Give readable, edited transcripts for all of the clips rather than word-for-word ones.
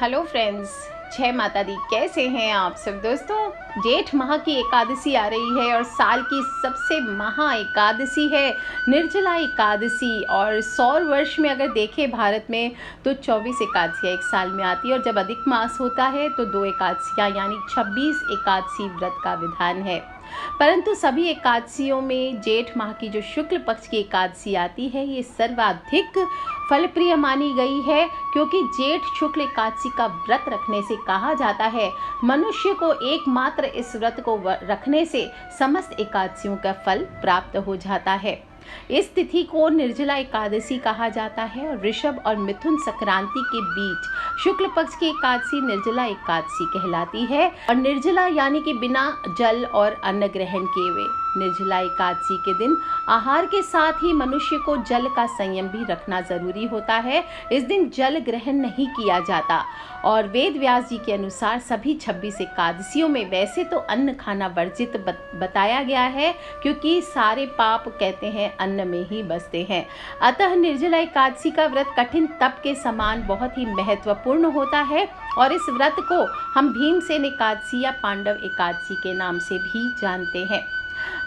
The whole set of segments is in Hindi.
हेलो फ्रेंड्स, जय माता दी। कैसे हैं आप सब दोस्तों। जेठ माह की एकादशी आ रही है और साल की सबसे महा एकादशी है निर्जला एकादशी। और सौर वर्ष में अगर देखें भारत में तो 24 एकादशियाँ एक साल में आती है और जब अधिक मास होता है तो 2 एकादशियाँ यानी 26 एकादशी व्रत का विधान है। परंतु सभी एकादशियों में जेठ माह की जो शुक्ल पक्ष की एकादशी आती है ये सर्वाधिक फलप्रिय मानी गई है, क्योंकि जेठ शुक्ल एकादशी का व्रत रखने से कहा जाता है मनुष्य को एकमात्र इस व्रत को रखने से समस्त एकादशियों का फल प्राप्त हो जाता है। इस तिथि को निर्जला एकादशी कहा जाता है और ऋषभ और मिथुन संक्रांति के बीच शुक्ल पक्ष की एकादशी निर्जला एकादशी कहलाती है। और निर्जला यानी कि बिना जल और अन्न ग्रहण किए हुए। निर्जला एकादशी के दिन आहार के साथ ही मनुष्य को जल का संयम भी रखना जरूरी होता है। इस दिन जल ग्रहण नहीं किया जाता और वेद व्यास जी के अनुसार सभी 26 एकादशियों में वैसे तो अन्न खाना वर्जित बताया गया है, क्योंकि सारे पाप कहते हैं अन्न में ही बसते हैं। अतः निर्जला एकादशी का व्रत कठिन तप के समान बहुत ही महत्वपूर्ण होता है और इस व्रत को हम भीमसेन एकादशी या पांडव एकादशी के नाम से भी जानते हैं।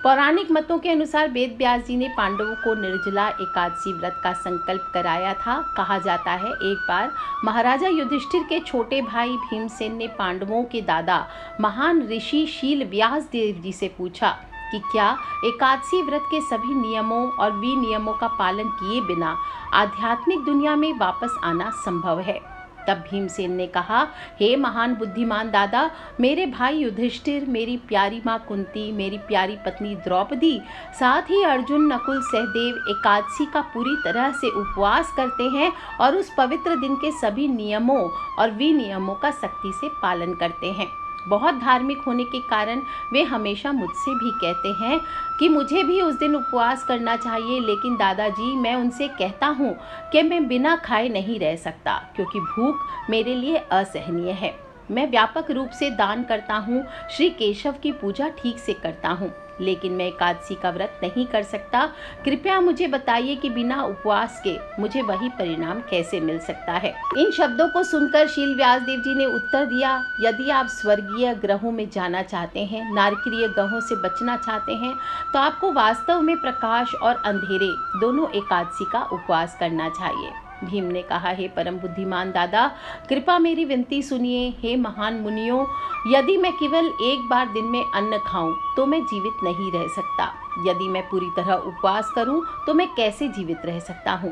पौराणिक मतों के अनुसार वेद व्यास जी ने पांडवों को निर्जला एकादशी व्रत का संकल्प कराया था। कहा जाता है एक बार महाराजा युधिष्ठिर के छोटे भाई भीमसेन ने पांडवों के दादा महान ऋषि शील व्यास देव जी से पूछा कि क्या एकादशी व्रत के सभी नियमों और विनियमों का पालन किए बिना आध्यात्मिक दुनिया में वापस आना संभव है। तब भीमसेन ने कहा, हे महान बुद्धिमान दादा, मेरे भाई युधिष्ठिर, मेरी प्यारी माँ कुंती, मेरी प्यारी पत्नी द्रौपदी, साथ ही अर्जुन, नकुल, सहदेव एकादशी का पूरी तरह से उपवास करते हैं और उस पवित्र दिन के सभी नियमों और विनियमों का सख्ती से पालन करते हैं। बहुत धार्मिक होने के कारण वे हमेशा मुझसे भी कहते हैं कि मुझे भी उस दिन उपवास करना चाहिए, लेकिन दादाजी मैं उनसे कहता हूँ कि मैं बिना खाए नहीं रह सकता, क्योंकि भूख मेरे लिए असहनीय है। मैं व्यापक रूप से दान करता हूँ, श्री केशव की पूजा ठीक से करता हूँ, लेकिन मैं एकादशी का व्रत नहीं कर सकता। कृपया मुझे बताइए कि बिना उपवास के मुझे वही परिणाम कैसे मिल सकता है। इन शब्दों को सुनकर शील व्यासदेव जी ने उत्तर दिया, यदि आप स्वर्गीय ग्रहों में जाना चाहते हैं, नारकीय ग्रहों से बचना चाहते हैं, तो आपको वास्तव में प्रकाश और अंधेरे दोनों एकादशी का उपवास करना चाहिए। भीम ने कहा, हे परम बुद्धिमान दादा, कृपा मेरी विनती सुनिए। हे महान मुनियों, यदि मैं केवल एक बार दिन में अन्न खाऊं तो मैं जीवित नहीं रह सकता। यदि मैं पूरी तरह उपवास करूं तो मैं कैसे जीवित रह सकता हूं।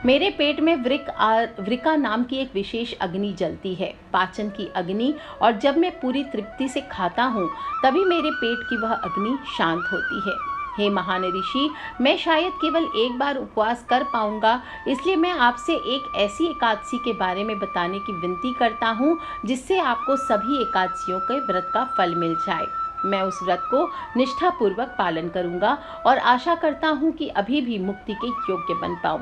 मेरे पेट में वृका नाम की एक विशेष अग्नि जलती है, पाचन की अग्नि, और जब मैं पूरी तृप्ति से खाता हूं तभी मेरे पेट की वह अग्नि शांत होती है। हे महान ऋषि, मैं शायद केवल एक बार उपवास कर पाऊंगा, इसलिए मैं आपसे एक ऐसी एकादशी के बारे में बताने की विनती करता हूँ जिससे आपको सभी एकादशियों के व्रत का फल मिल जाए। मैं उस व्रत को निष्ठापूर्वक पालन करूंगा और आशा करता हूँ कि अभी भी मुक्ति के योग्य बन पाऊँ।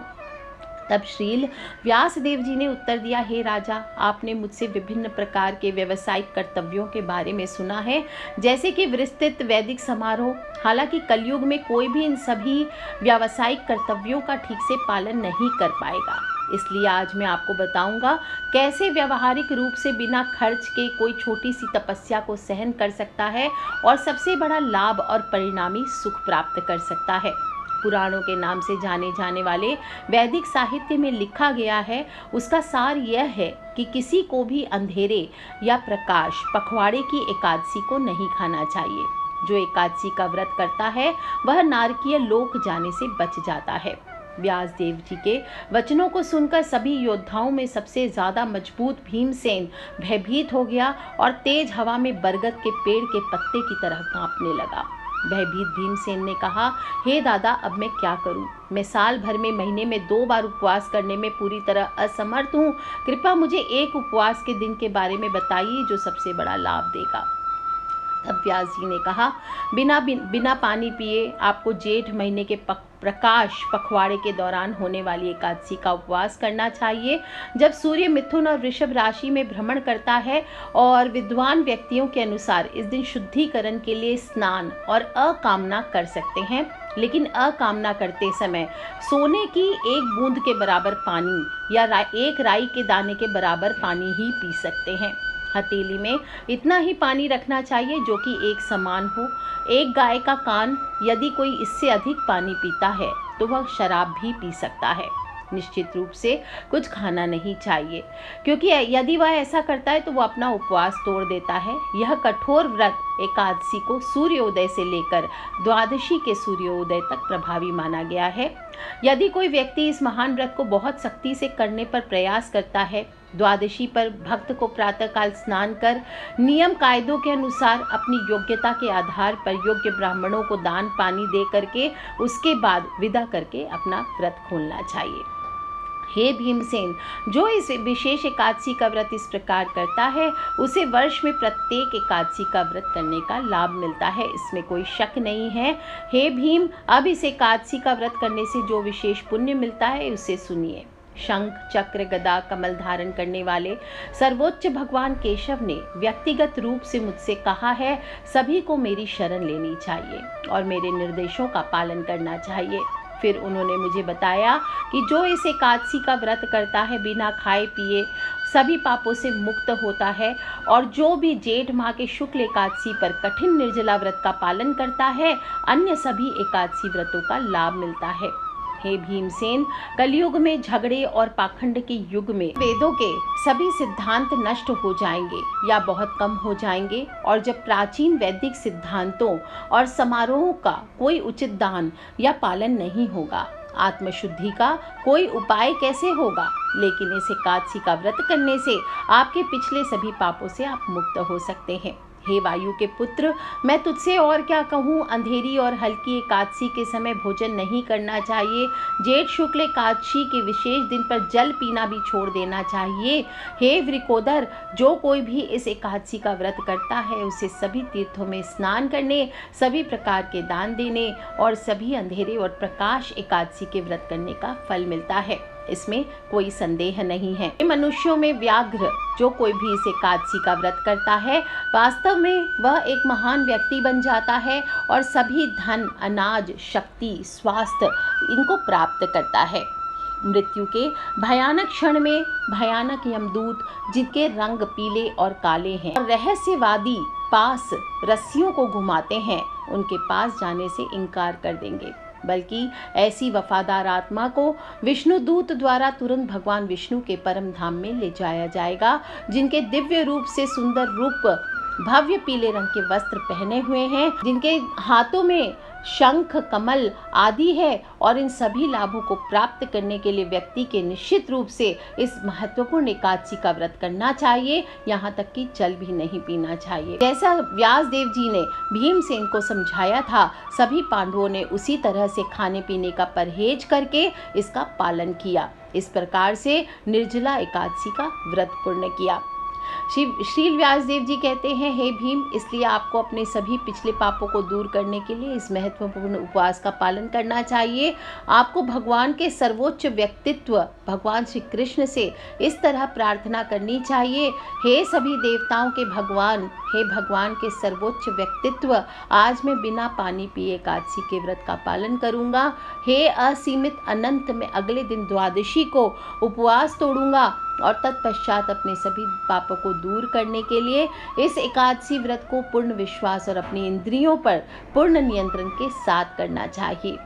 तब श्रील व्यासदेव जी ने उत्तर दिया, हे राजा, आपने मुझसे विभिन्न प्रकार के व्यवसायिक कर्तव्यों के बारे में सुना है, जैसे कि विस्तृत वैदिक समारोह। हालांकि कलयुग में कोई भी इन सभी व्यावसायिक कर्तव्यों का ठीक से पालन नहीं कर पाएगा, इसलिए आज मैं आपको बताऊंगा कैसे व्यवहारिक रूप से बिना खर्च के कोई छोटी सी तपस्या को सहन कर सकता है और सबसे बड़ा लाभ और परिणामी सुख प्राप्त कर सकता है। पुराणों के नाम से जाने जाने वाले वैदिक साहित्य में लिखा गया है, उसका सार यह है कि किसी को भी अंधेरे या प्रकाश पखवाड़े की एकादशी को नहीं खाना चाहिए। जो एकादशी का व्रत करता है वह नारकीय लोक जाने से बच जाता है। व्यासदेव जी के वचनों को सुनकर सभी योद्धाओं में सबसे ज्यादा मजबूत भीमसेन भयभीत हो गया और तेज हवा में बरगद के पेड़ के पत्ते की तरह कांपने लगा। भयभीत भीमसेन ने कहा, हे दादा, अब मैं क्या करूं? मैं साल भर में महीने में 2 बार उपवास करने में पूरी तरह असमर्थ हूं। कृपया मुझे एक उपवास के दिन के बारे में बताइए जो सबसे बड़ा लाभ देगा। तब व्यास जी ने कहा, बिना पानी पिए आपको जेठ महीने के प्रकाश पखवाड़े के दौरान होने वाली एकादशी का उपवास करना चाहिए, जब सूर्य मिथुन और वृषभ राशि में भ्रमण करता है। और विद्वान व्यक्तियों के अनुसार इस दिन शुद्धिकरण के लिए स्नान और अकामना कर सकते हैं। लेकिन अकामना करते समय सोने की एक बूंद के बराबर पानी या एक राई के दाने के बराबर पानी ही पी सकते हैं। हथेली में इतना ही पानी रखना चाहिए जो कि एक समान हो। एक गाय का कान, यदि कोई इससे अधिक पानी पीता है तो वह शराब भी पी सकता है। निश्चित रूप से कुछ खाना नहीं चाहिए, क्योंकि यदि वह ऐसा करता है तो वह अपना उपवास तोड़ देता है। यह कठोर व्रत एकादशी को सूर्योदय से लेकर द्वादशी के सूर्योदय तक प्रभावी माना गया है। यदि कोई व्यक्ति इस महान व्रत को बहुत सख्ती से करने पर प्रयास करता है, द्वादशी पर भक्त को प्रातःकाल स्नान कर नियम कायदों के अनुसार अपनी योग्यता के आधार पर योग्य ब्राह्मणों को दान पानी दे करके उसके बाद विदा करके अपना व्रत खोलना चाहिए। हे भीमसेन, जो इस विशेष एकादशी का व्रत इस प्रकार करता है उसे वर्ष में प्रत्येक एकादशी का व्रत करने का लाभ मिलता है, इसमें कोई शक नहीं है। हे भीम, अब इस एकादशी का व्रत करने से जो विशेष पुण्य मिलता है उसे सुनिए। शंख, चक्र, गदा, कमल धारण करने वाले सर्वोच्च भगवान केशव ने व्यक्तिगत रूप से मुझसे कहा है, सभी को मेरी शरण लेनी चाहिए और मेरे निर्देशों का पालन करना चाहिए। फिर उन्होंने मुझे बताया कि जो इस एकादशी का व्रत करता है बिना खाए पिए सभी पापों से मुक्त होता है, और जो भी जेठ माह के शुक्ल एकादशी पर कठिन निर्जला व्रत का पालन करता है अन्य सभी एकादशी व्रतों का लाभ मिलता है। हे भीमसेन, कलयुग में झगड़े और पाखंड के युग में वेदों के सभी सिद्धांत नष्ट हो जाएंगे या बहुत कम हो जाएंगे, और जब प्राचीन वैदिक सिद्धांतों और समारोहों का कोई उचित दान या पालन नहीं होगा, आत्मशुद्धि का कोई उपाय कैसे होगा। लेकिन इस एकादशी का व्रत करने से आपके पिछले सभी पापों से आप मुक्त हो सकते हैं। हे वायु के पुत्र, मैं तुझसे और क्या कहूँ। अंधेरी और हल्की एकादशी के समय भोजन नहीं करना चाहिए। जेठ शुक्ल एकादशी के विशेष दिन पर जल पीना भी छोड़ देना चाहिए। हे वृकोदर, जो कोई भी इस एकादशी का व्रत करता है उसे सभी तीर्थों में स्नान करने, सभी प्रकार के दान देने और सभी अंधेरे और प्रकाश एकादशी के व्रत करने का फल मिलता है, इसमें कोई संदेह नहीं है। मनुष्यों में व्याघ्र जो कोई भी इस एकादशी का व्रत करता है वास्तव में वह एक महान व्यक्ति बन जाता है और सभी धन, अनाज, शक्ति, स्वास्थ्य इनको प्राप्त करता है। मृत्यु के भयानक क्षण में भयानक यमदूत जिनके रंग पीले और काले हैं और रहस्यवादी पास रस्सियों को घुमाते हैं, उनके पास जाने से इनकार कर देंगे, बल्कि ऐसी वफादार आत्मा को विष्णु दूत द्वारा तुरंत भगवान विष्णु के परम धाम में ले जाया जाएगा, जिनके दिव्य रूप से सुंदर रूप भव्य पीले रंग के वस्त्र पहने हुए हैं, जिनके हाथों में शंख, कमल आदि है। और इन सभी लाभों को प्राप्त करने के लिए व्यक्ति के निश्चित रूप से इस महत्वपूर्ण एकादशी का व्रत करना चाहिए, यहाँ तक कि जल भी नहीं पीना चाहिए। जैसा व्यास देव जी ने भीमसेन को समझाया था, सभी पांडवों ने उसी तरह से खाने पीने का परहेज करके इसका पालन किया। इस प्रकार से निर्जला एकादशी का व्रत पूर्ण किया। श्री व्यासदेव जी कहते हैं, हे भीम, इसलिए आपको अपने सभी पिछले पापों को दूर करने के लिए इस महत्वपूर्ण उपवास का पालन करना चाहिए। आपको भगवान के सर्वोच्च व्यक्तित्व भगवान श्री कृष्ण से इस तरह प्रार्थना करनी चाहिए, हे सभी देवताओं के भगवान, हे भगवान के सर्वोच्च व्यक्तित्व, आज मैं बिना पानी पिए एकादशी के व्रत का पालन करूंगा। हे असीमित अनंत, मैं अगले दिन द्वादशी को उपवास तोड़ूंगा और तत्पश्चात अपने सभी पापों को दूर करने के लिए इस एकादशी व्रत को पूर्ण विश्वास और अपनी इंद्रियों पर पूर्ण नियंत्रण के साथ करना चाहिए।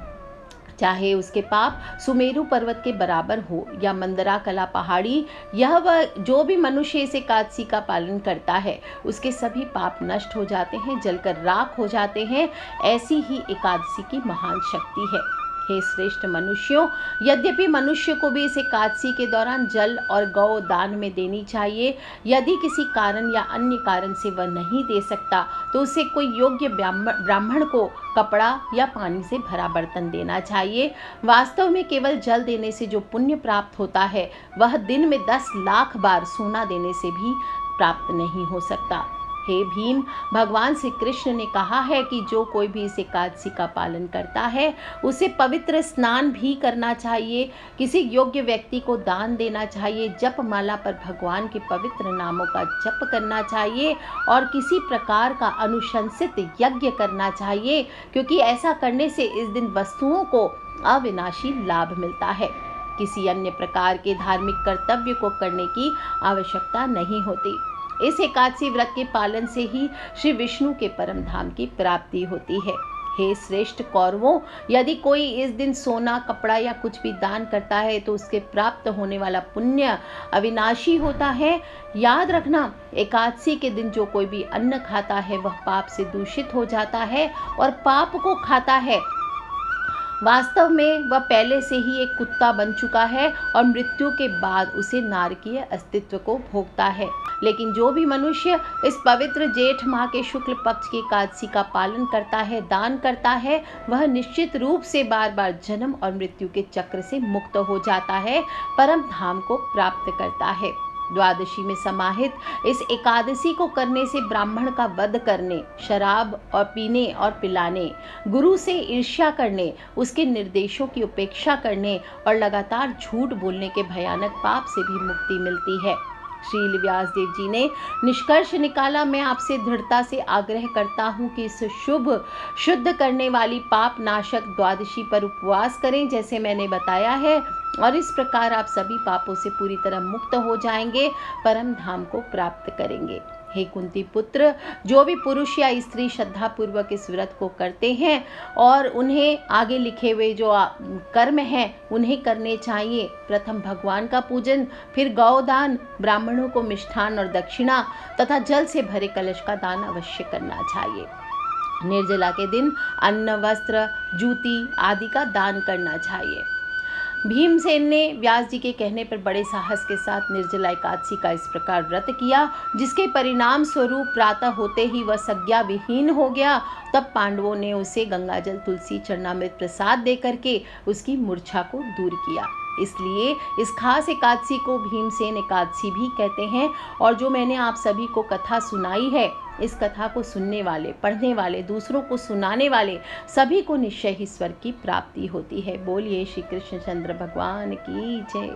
चाहे उसके पाप सुमेरु पर्वत के बराबर हो या मंदरा कला पहाड़ी, यह वह जो भी मनुष्य इस एकादशी का पालन करता है उसके सभी पाप नष्ट हो जाते हैं, जलकर राख हो जाते हैं। ऐसी ही एकादशी की महान शक्ति है। हे श्रेष्ठ मनुष्यों, यद्यपि मनुष्य को भी इस एकादशी के दौरान जल और गौ दान में देनी चाहिए। यदि किसी कारण या अन्य कारण से वह नहीं दे सकता तो उसे कोई योग्य ब्राह्मण को कपड़ा या पानी से भरा बर्तन देना चाहिए। वास्तव में केवल जल देने से जो पुण्य प्राप्त होता है वह दिन में 10 लाख बार सोना देने से भी प्राप्त नहीं हो सकता। हे भीम, भगवान श्री कृष्ण ने कहा है कि जो कोई भी इस एकादशी का पालन करता है उसे पवित्र स्नान भी करना चाहिए, किसी योग्य व्यक्ति को दान देना चाहिए, जप माला पर भगवान के पवित्र नामों का जप करना चाहिए और किसी प्रकार का अनुशंसित यज्ञ करना चाहिए, क्योंकि ऐसा करने से इस दिन वस्तुओं को अविनाशी लाभ मिलता है। किसी अन्य प्रकार के धार्मिक कर्तव्य को करने की आवश्यकता नहीं होती। इस एकादशी व्रत के पालन से ही श्री विष्णु के परम धाम की प्राप्ति होती है। हे श्रेष्ठ कौरवों, यदि कोई इस दिन सोना, कपड़ा या कुछ भी दान करता है तो उसके प्राप्त होने वाला पुण्य अविनाशी होता है। याद रखना, एकादशी के दिन जो कोई भी अन्न खाता है वह पाप से दूषित हो जाता है और पाप को खाता है। वास्तव में वह पहले से ही एक कुत्ता बन चुका है और मृत्यु के बाद उसे नारकीय अस्तित्व को भोगता है। लेकिन जो भी मनुष्य इस पवित्र जेठ माह के शुक्ल पक्ष की एकादशी का पालन करता है, दान करता है, वह निश्चित रूप से बार बार जन्म और मृत्यु के चक्र से मुक्त हो जाता है, परम धाम को प्राप्त करता है। द्वादशी में समाहित इस एकादशी को करने से ब्राह्मण का वध करने, शराब और पीने और पिलाने, गुरु से ईर्ष्या करने, उसके निर्देशों की उपेक्षा करने और लगातार झूठ बोलने के भयानक पाप से भी मुक्ति मिलती है। श्रील व्यासदेव जी ने निष्कर्ष निकाला, मैं आपसे दृढ़ता से आग्रह करता हूँ कि इस शुद्ध करने वाली पाप नाशक द्वादशी पर उपवास करें जैसे मैंने बताया है, और इस प्रकार आप सभी पापों से पूरी तरह मुक्त हो जाएंगे, परम धाम को प्राप्त करेंगे। हे कुंती पुत्र, जो भी पुरुष या स्त्री श्रद्धा पूर्वक इस व्रत को करते हैं और उन्हें आगे लिखे हुए जो कर्म हैं उन्हें करने चाहिए। प्रथम भगवान का पूजन, फिर गौदान, ब्राह्मणों को मिष्ठान और दक्षिणा तथा जल से भरे कलश का दान अवश्य करना चाहिए। निर्जला के दिन अन्न, वस्त्र, जूती आदि का दान करना चाहिए। भीमसेन ने व्यास जी के कहने पर बड़े साहस के साथ निर्जला एकादशी का इस प्रकार व्रत किया, जिसके परिणाम स्वरूप प्रातः होते ही वह संज्ञा विहीन हो गया। तब पांडवों ने उसे गंगाजल, तुलसी, चरणामृत प्रसाद दे करके उसकी मूर्छा को दूर किया। इसलिए इस खास एकादशी को भीमसेन एकादशी भी कहते हैं। और जो मैंने आप सभी को कथा सुनाई है, इस कथा को सुनने वाले, पढ़ने वाले, दूसरों को सुनाने वाले सभी को निश्चय ही स्वर्ग की प्राप्ति होती है। बोलिए श्री कृष्णचंद्र भगवान की जय।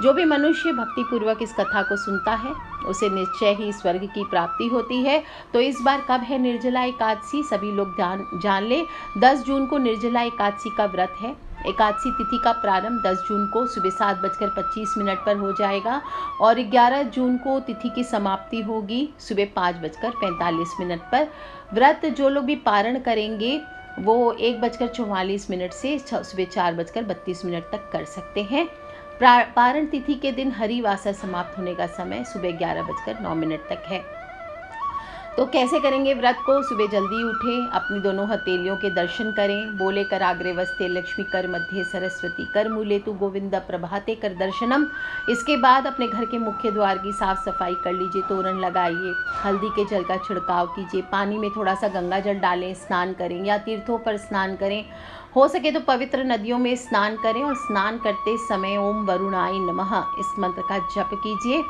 जो भी मनुष्य भक्ति पूर्वक इस कथा को सुनता है उसे निश्चय ही स्वर्ग की प्राप्ति होती है। तो इस बार कब है निर्जला एकादशी, सभी लोग जान ले। 10 जून को निर्जला एकादशी का व्रत है। एकादशी तिथि का प्रारंभ 10 जून को सुबह 7:25 पर हो जाएगा और 11 जून को तिथि की समाप्ति होगी सुबह 5:45 पर। व्रत जो लोग भी पारण करेंगे वो 1:44 से सुबह 4:32 तक कर सकते हैं। पारण तिथि के दिन हरिवासर समाप्त होने का समय सुबह 11:09 तक है। तो कैसे करेंगे व्रत को? सुबह जल्दी उठें, अपनी दोनों हथेलियों के दर्शन करें, बोले कर आग्रे वस्ते लक्ष्मी कर मध्य सरस्वती कर मूले तु गोविंद प्रभाते कर दर्शनम। इसके बाद अपने घर के मुख्य द्वार की साफ सफाई कर लीजिए, तोरण लगाइए, हल्दी के जल का छिड़काव कीजिए, पानी में थोड़ा सा गंगा जल डालें, स्नान करें या तीर्थों पर स्नान करें। हो सके तो पवित्र नदियों में स्नान करें और स्नान करते समय ओम वरुणाय नमः इस मंत्र का जप कीजिए।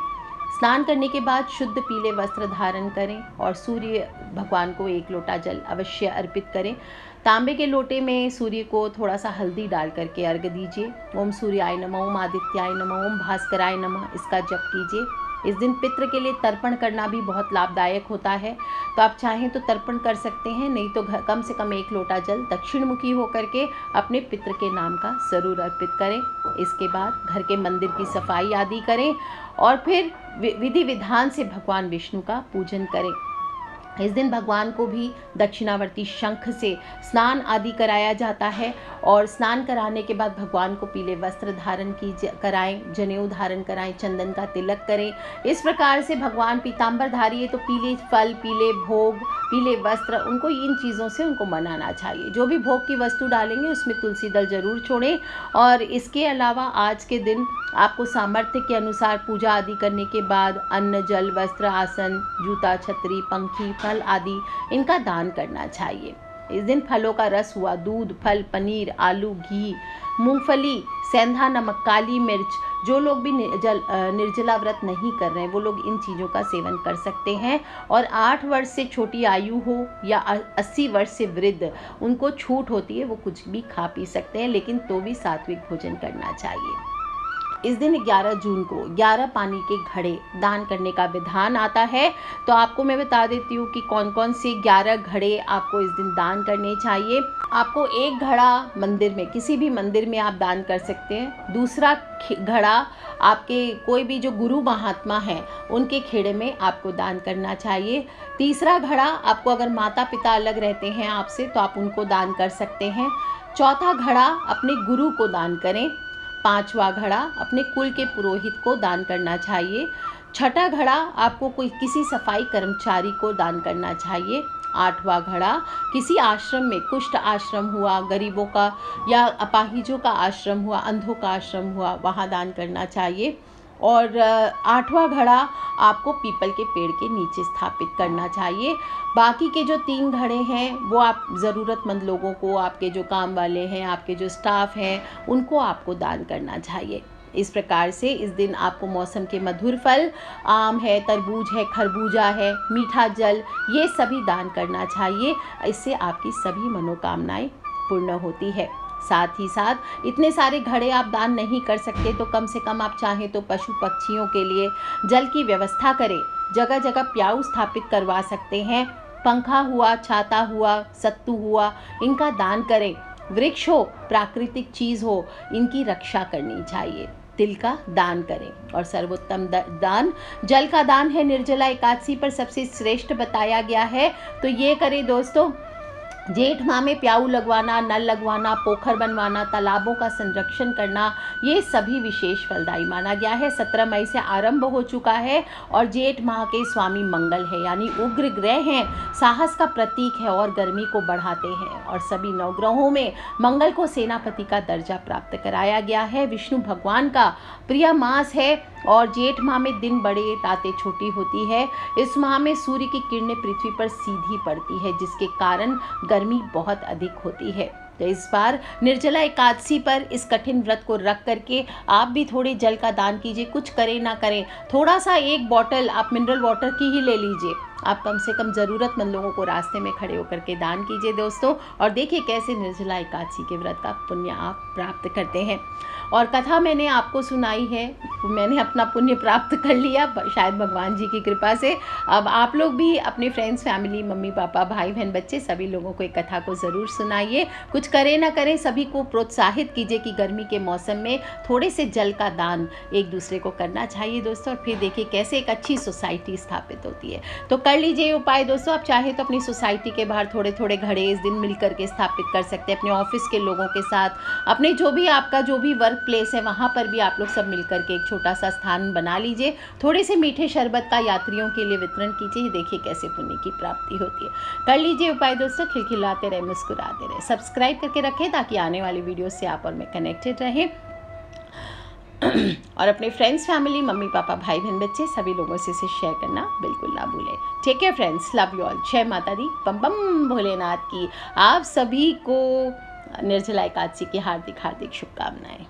स्नान करने के बाद शुद्ध पीले वस्त्र धारण करें और सूर्य भगवान को 1 लोटा जल अवश्य अर्पित करें। तांबे के लोटे में सूर्य को थोड़ा सा हल्दी डाल करके अर्घ दीजिए। ओम सूर्याय नमः, ओम आदित्याय नमः, ओम भास्कराय नमः इसका जप कीजिए। इस दिन पितृ के लिए तर्पण करना भी बहुत लाभदायक होता है, तो आप चाहें तो तर्पण कर सकते हैं, नहीं तो कम से कम 1 लोटा जल दक्षिणमुखी होकर के अपने पितृ के नाम का जरूर अर्पित करें। इसके बाद घर के मंदिर की सफाई आदि करें और फिर विधि विधान से भगवान विष्णु का पूजन करें। इस दिन भगवान को भी दक्षिणावर्ती शंख से स्नान आदि कराया जाता है और स्नान कराने के बाद भगवान को पीले वस्त्र धारण कराएं, जनेऊ धारण कराएं, चंदन का तिलक करें। इस प्रकार से भगवान पीताम्बरधारी है तो पीले फल, पीले भोग, पीले वस्त्र, उनको इन चीज़ों से उनको मनाना चाहिए। जो भी भोग की वस्तु डालेंगे उसमें तुलसी दल जरूर छोड़ें। और इसके अलावा आज के दिन आपको सामर्थ्य के अनुसार पूजा आदि करने के बाद अन्न, जल, वस्त्र, आसन, जूता, छतरी, पंखी, फल आदि इनका दान करना चाहिए। इस दिन फलों का रस हुआ, दूध, फल, पनीर, आलू, घी, मूंगफली, सेंधा नमक, काली मिर्च, जो लोग भी निर्जला व्रत नहीं कर रहे हैं वो लोग इन चीज़ों का सेवन कर सकते हैं। और 8 वर्ष से छोटी आयु हो या 80 वर्ष से वृद्ध, उनको छूट होती है, वो कुछ भी खा पी सकते हैं, लेकिन तो भी सात्विक भोजन करना चाहिए। इस दिन 11 जून को 11 पानी के घड़े दान करने का विधान आता है। तो आपको मैं बता देती हूँ कि कौन कौन से 11 घड़े आपको इस दिन दान करने चाहिए। आपको एक घड़ा मंदिर में, किसी भी मंदिर में आप दान कर सकते हैं। दूसरा घड़ा आपके कोई भी जो गुरु महात्मा हैं उनके खेड़े में आपको दान करना चाहिए। तीसरा घड़ा आपको, अगर माता पिता अलग रहते हैं आपसे तो आप उनको दान कर सकते हैं। चौथा घड़ा अपने गुरु को दान करें। पांचवा घड़ा अपने कुल के पुरोहित को दान करना चाहिए। छठा घड़ा आपको किसी सफाई कर्मचारी को दान करना चाहिए। आठवां घड़ा किसी आश्रम में, कुष्ठ आश्रम हुआ गरीबों का, या अपाहिजों का आश्रम हुआ, अंधों का आश्रम हुआ, वहाँ दान करना चाहिए। और आठवां घड़ा आपको पीपल के पेड़ के नीचे स्थापित करना चाहिए। बाकी के जो 3 घड़े हैं वो आप ज़रूरतमंद लोगों को, आपके जो काम वाले हैं, आपके जो स्टाफ हैं, उनको आपको दान करना चाहिए। इस प्रकार से इस दिन आपको मौसम के मधुर फल, आम है, तरबूज है, खरबूजा है, मीठा जल, ये सभी दान करना चाहिए। इससे आपकी सभी मनोकामनाएं पूर्ण होती है। साथ ही साथ इतने सारे घड़े आप दान नहीं कर सकते तो कम से कम आप चाहें तो पशु पक्षियों के लिए जल की व्यवस्था करें। जगह जगह प्याऊ स्थापित करवा सकते हैं। पंखा हुआ, छाता हुआ, सत्तू हुआ, इनका दान करें। वृक्ष हो, प्राकृतिक चीज़ हो, इनकी रक्षा करनी चाहिए। तिल का दान करें। और सर्वोत्तम दान जल का दान है। निर्जला एकादशी पर सबसे श्रेष्ठ बताया गया है, तो ये करें दोस्तों। जेठ माह में प्याऊ लगवाना, नल लगवाना, पोखर बनवाना, तालाबों का संरक्षण करना, ये सभी विशेष फलदायी माना गया है। 17 मई से आरंभ हो चुका है और जेठ माह के स्वामी मंगल है, यानी उग्र ग्रह हैं, साहस का प्रतीक है और गर्मी को बढ़ाते हैं। और सभी नवग्रहों में मंगल को सेनापति का दर्जा प्राप्त कराया गया है। विष्णु भगवान का प्रिय मास है और जेठ माह में दिन बड़े, रातें छोटी होती है। इस माह में सूर्य की किरणें पृथ्वी पर सीधी पड़ती है, जिसके कारण गर्मी बहुत अधिक होती है। तो इस बार निर्जला एकादशी पर इस कठिन व्रत को रख करके आप भी थोड़े जल का दान कीजिए। कुछ करें ना करें, थोड़ा सा 1 बॉटल आप मिनरल वाटर की ही ले लीजिए। आप कम से कम ज़रूरतमंद लोगों को रास्ते में खड़े होकर के दान कीजिए दोस्तों, और देखिए कैसे निर्जला एकादशी के व्रत का पुण्य आप प्राप्त करते हैं। और कथा मैंने आपको सुनाई है, मैंने अपना पुण्य प्राप्त कर लिया शायद भगवान जी की कृपा से। अब आप लोग भी अपने फ्रेंड्स, फैमिली, मम्मी पापा, भाई बहन, बच्चे, सभी लोगों को एक कथा को ज़रूर सुनाइए। कुछ करें ना करें, सभी को प्रोत्साहित कीजिए कि गर्मी के मौसम में थोड़े से जल का दान एक दूसरे को करना चाहिए दोस्तों। और फिर देखिए कैसे एक अच्छी सोसाइटी स्थापित होती है। तो कर लीजिए उपाय दोस्तों। आप चाहे तो अपनी सोसाइटी के बाहर थोड़े थोड़े घड़े इस दिन मिल करके स्थापित कर सकते हैं। अपने ऑफिस के लोगों के साथ, अपने जो भी आपका जो भी वर्क प्लेस है वहाँ पर भी आप लोग सब मिल करके एक छोटा सा स्थान बना लीजिए। थोड़े से मीठे शरबत का यात्रियों के लिए वितरण कीजिए। देखिए कैसे पुण्य की प्राप्ति होती है। कर लीजिए उपाय दोस्तों। खिलखिलाते रहे, मुस्कुराते रहे। सब्सक्राइब करके रखें ताकि आने वाली वीडियो से आप और मैं कनेक्टेड रहें। और अपने फ्रेंड्स, फैमिली, मम्मी पापा, भाई बहन, बच्चे, सभी लोगों से इसे शेयर करना बिल्कुल ना भूलें। ठीक है फ्रेंड्स, लव यू ऑल। जय माता दी, बम बम भोलेनाथ की। आप सभी को निर्जला एकादशी की हार्दिक हार्दिक शुभकामनाएं।